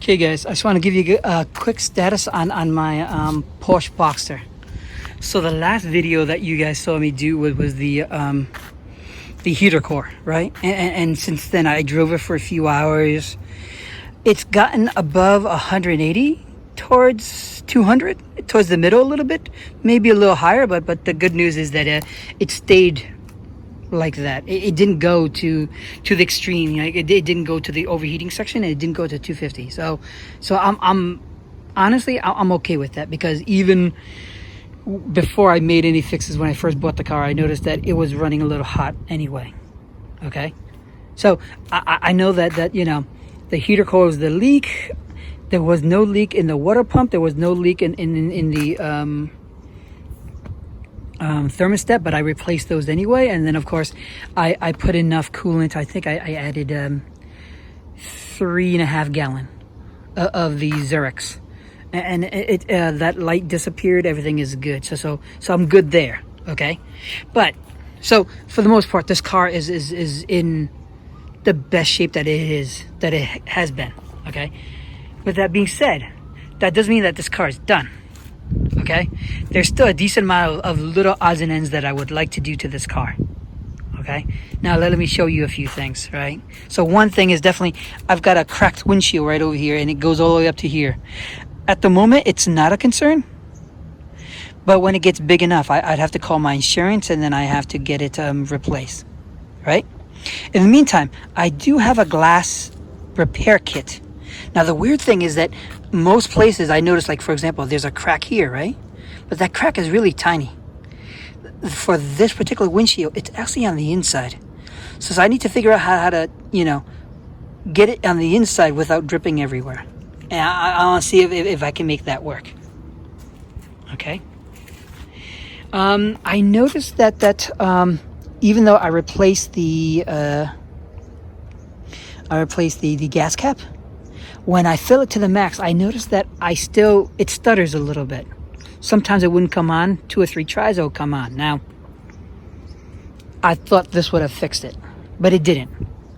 Okay guys, I just want to give you a quick status on my Porsche Boxster. So the last video that you guys saw me do was the heater core, right? And since then I drove it for a few hours. It's gotten above 180 towards 200, towards the middle a little bit, maybe a little higher, but the good news is that it stayed like that. It didn't go to the extreme. Like it didn't go to the overheating section, and it didn't go to 250. So I'm honestly I'm okay with that, because even before I made any fixes when I first bought the car, I noticed that it was running a little hot anyway. Okay, so I know that you know, the heater core was the leak. There was no leak in the water pump. There was no leak in the thermostat, but I replaced those anyway. And then of course I put enough coolant. I think I added 3.5 gallon of the Xerox, and it that light disappeared. Everything is good, so I'm good there. Okay, but so for the most part, this car is in the best shape that it has been. Okay, with that being said, that doesn't mean that this car is done. Okay, there's still a decent amount of little odds and ends that I would like to do to this car. Okay, now let me show you a few things. Right, so one thing is definitely, I've got a cracked windshield right over here, and it goes all the way up to here. At the moment it's not a concern, but when it gets big enough, I'd have to call my insurance, and then I have to get it replaced. Right, in the meantime, I do have a glass repair kit. Now the weird thing is that most places I notice, like for example, there's a crack here, right? But that crack is really tiny. For this particular windshield, it's actually on the inside. So I need to figure out how to, you know, get it on the inside without dripping everywhere. And I want to see if I can make that work. Okay. I noticed that even though I replaced the gas cap, when I fill it to the max, I noticed that it stutters a little bit. Sometimes it wouldn't come on. 2 or 3 tries, it'll come on. Now, I thought this would have fixed it, but it didn't.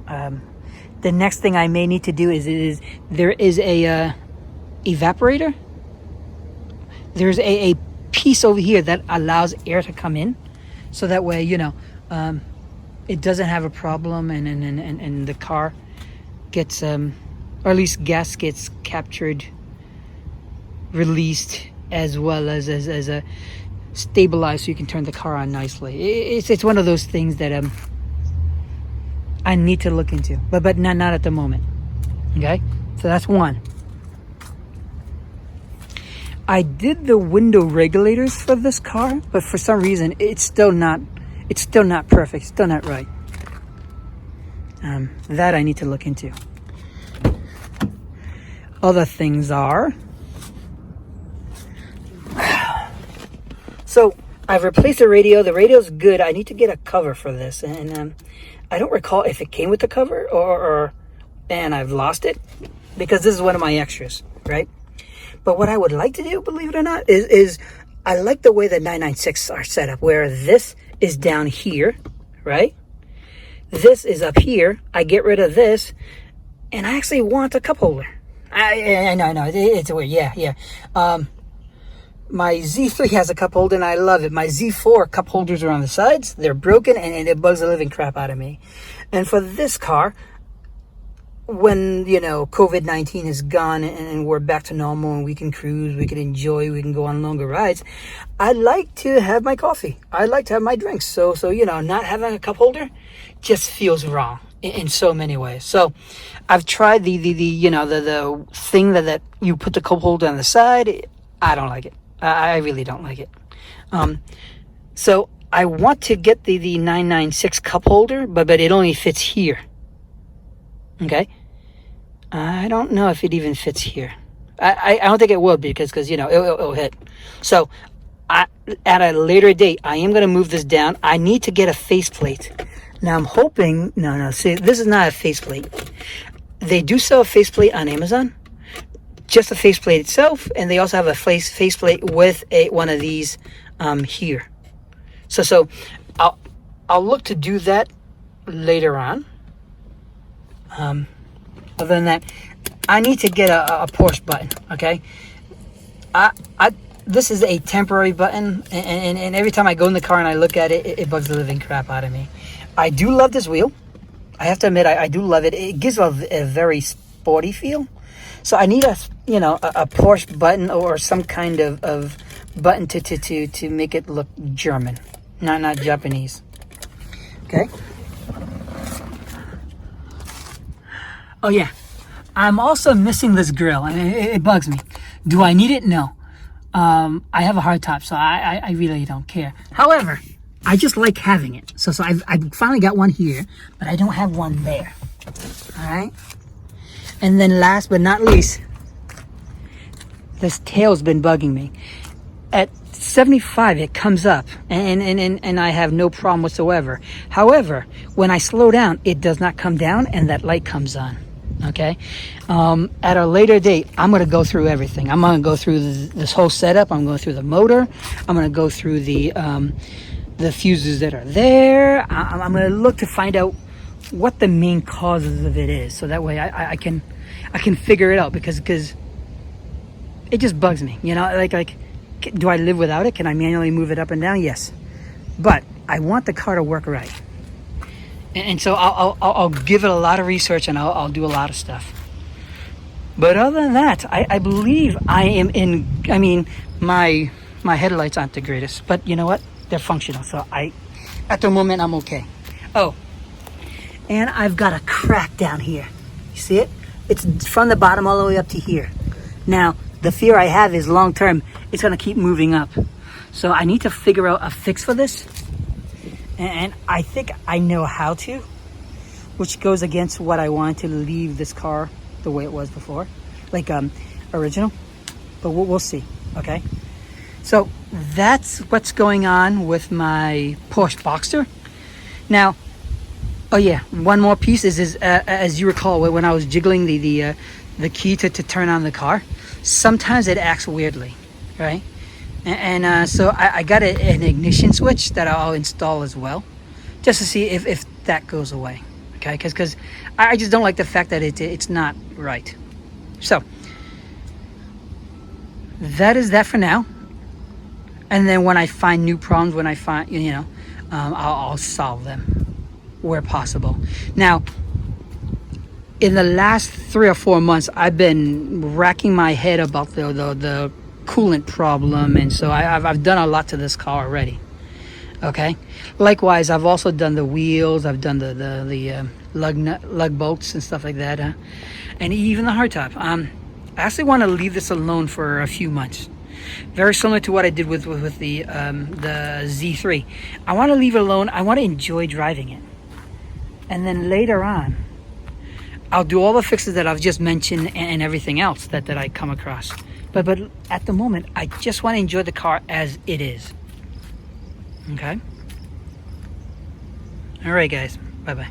The next thing I may need to do is there is a evaporator. There's a piece over here that allows air to come in, so that way, you know, it doesn't have a problem, and the car gets or at least gas gets captured, released, as well as a stabilized, so you can turn the car on nicely. It's one of those things that I need to look into, but not at the moment. Okay, so that's one. I did the window regulators for this car, but for some reason it's still not perfect. It's still not right. That I need to look into. Other things are, so I've replaced the radio. The radio's good. I need to get a cover for this, and I don't recall if it came with the cover and I've lost it, because this is one of my extras, right? But what I would like to do, believe it or not, is I like the way the 996 are set up, where this is down here, right? This is up here. I get rid of this, and I actually want a cup holder. I know, it's weird, yeah. My Z3 has a cup holder, and I love it. My Z4 cup holders are on the sides. They're broken, and it bugs the living crap out of me. And for this car, when, you know, COVID-19 is gone and we're back to normal and we can cruise, we can enjoy, we can go on longer rides, I like to have my coffee. I like to have my drinks. So you know, not having a cup holder just feels wrong in so many ways. So I've tried the you know, the thing that you put the cup holder on the side. I don't like it. I really don't like it. So I want to get the 996 cup holder, but it only fits here. Okay, I don't know if it even fits here. I don't think it will, because you know, it'll hit. So at a later date, I am going to move this down. I need to get a faceplate. Now I'm hoping, no, see, this is not a faceplate. They do sell a faceplate on Amazon, just a faceplate itself, and they also have a faceplate with one of these here. So I'll look to do that later on. Other than that, I need to get a Porsche button, okay? This is a temporary button, and every time I go in the car and I look at it, it bugs the living crap out of me. I do love this wheel. I have to admit, I do love it. It gives a very sporty feel. So I need a Porsche button or some kind of button to make it look German, not Japanese. Okay. Oh yeah, I'm also missing this grill, and it bugs me. Do I need it? No. I have a hard top, so I really don't care. However, I just like having it. So I finally got one here, but I don't have one there. All right. And then last but not least, this tail's been bugging me. At 75, it comes up, and I have no problem whatsoever. However, when I slow down, it does not come down, and that light comes on. Okay. At a later date, I'm going to go through everything. I'm going to go through this whole setup. I'm going through the motor. I'm going to go through the fuses that are there. I'm going to look to find out what the main causes of it is, so that way I can figure it out, because it just bugs me. You know, like do I live without it? Can I manually move it up and down? Yes, but I want the car to work right. And so I'll give it a lot of research, and I'll do a lot of stuff. But other than that, I believe I am in. I mean, my headlights aren't the greatest, but you know what? They're functional. So at the moment, I'm okay. Oh, and I've got a crack down here. You see it? It's from the bottom all the way up to here. Now, the fear I have is long term, it's going to keep moving up. So I need to figure out a fix for this. And I think I know how to, which goes against what I wanted to leave this car the way it was before, like original. But we'll see, okay? So that's what's going on with my Porsche Boxster. Now, oh yeah, one more piece is as you recall, when I was jiggling the key to turn on the car, sometimes it acts weirdly, right? And so I got an ignition switch that I'll install as well, just to see if that goes away, okay? Because I just don't like the fact that it's not right. So that is that for now. And then when I find new problems, when I find, I'll solve them where possible. Now, in the last 3 or 4 months, I've been racking my head about the coolant problem, and so I've done a lot to this car already. Okay. Likewise, I've also done the wheels. I've done the lug bolts and stuff like that, and even the hardtop. I actually want to leave this alone for a few months. Very similar to what I did with the Z3. I want to leave it alone. I want to enjoy driving it, and then later on, I'll do all the fixes that I've just mentioned and everything else that I come across. But at the moment, I just want to enjoy the car as it is. Okay? All right, guys. Bye-bye.